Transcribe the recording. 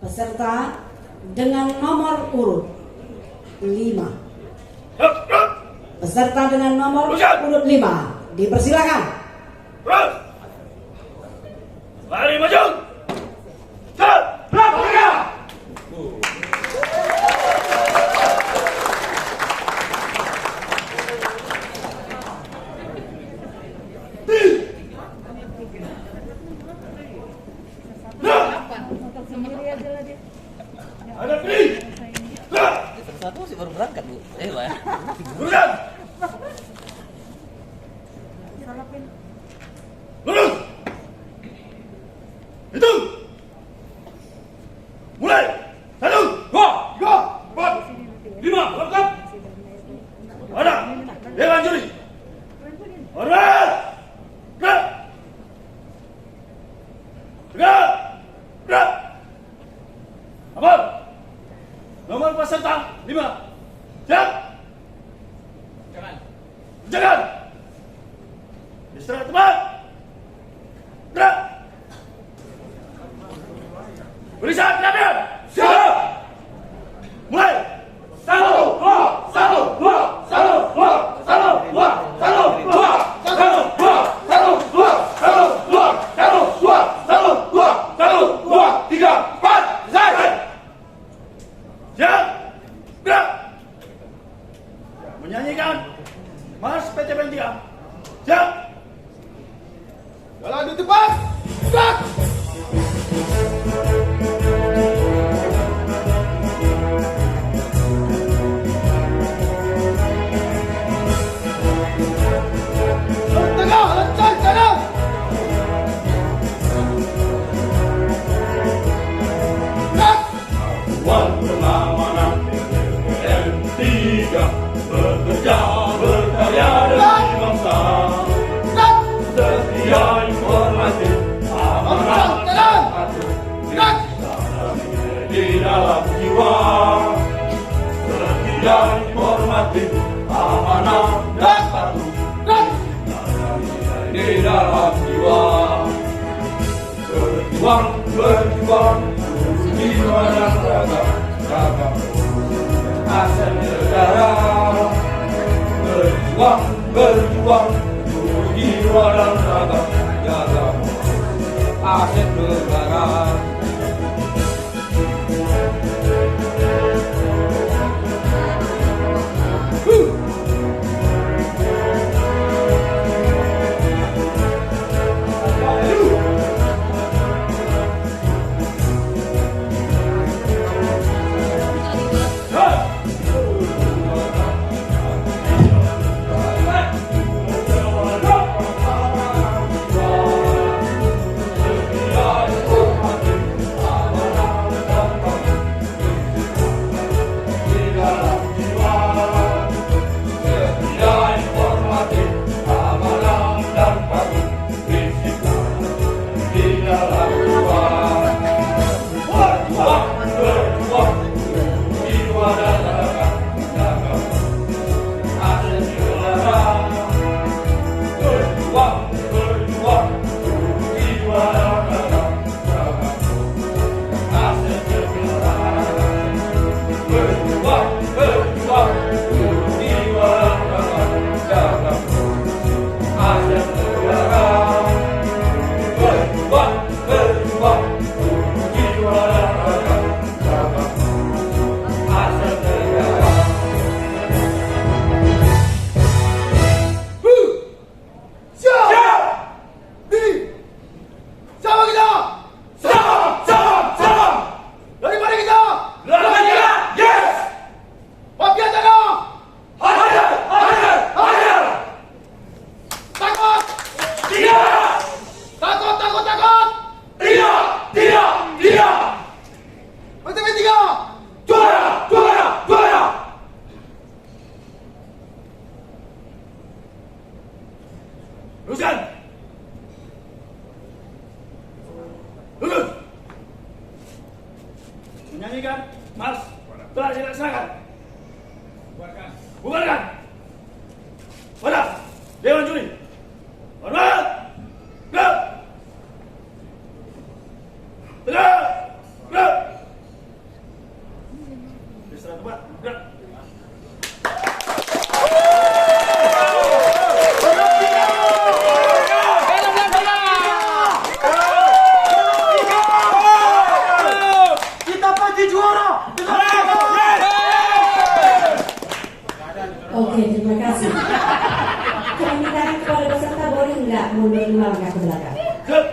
Peserta dengan nomor urut 5. Peserta dengan nomor urut 5 dipersilakan. Mari maju. Ada pilih. Satu sih baru berangkat, Bu. Lah ya. Lurus. Lurus. Hitung. Mulai. 1, 2, 3, 4, 5. Lengkap. Ada. Dewan juri. Hormat. Gerak. Gerak. Gerak. Apa? Nomor peserta 5. Siap. Jangan. Istirahat teman. Gerak. Beri saat latihan. Siap. Mulai. 1, 2, 1, 2, 1, 2, 1, 2, 1, 2, 1, 2, 1, 2, 1, 2, 1, 2, 1, 2, 1, 2, 3, 4. Selesai. Siap. Gerak. Menyanyikan Mars PCPN 3. Siap. Jalan di depan. Gerak. Tengah, lencang kanan. Gerak. Tuan pengamanan PCPN 3 bekerja berkarya demi bangsa. Setia informatif amanah patuh di dalam jiwa. Setia informatif amanah dan patuh di dalam jiwa. Berjuang, berjuang, jiwa dan raga, jaga aset negara. Berjuang, berjuang, jiwa dan raga, jaga aset negara. Teruskan. Lurus. Menyanyikan Mars telah dilaksanakan. Bubarkan. Bubarkan. Pada Dewan Juri. Hormat. Gerak. Tegak. Gerak. mundur 5 langkah ke belakang. Siap.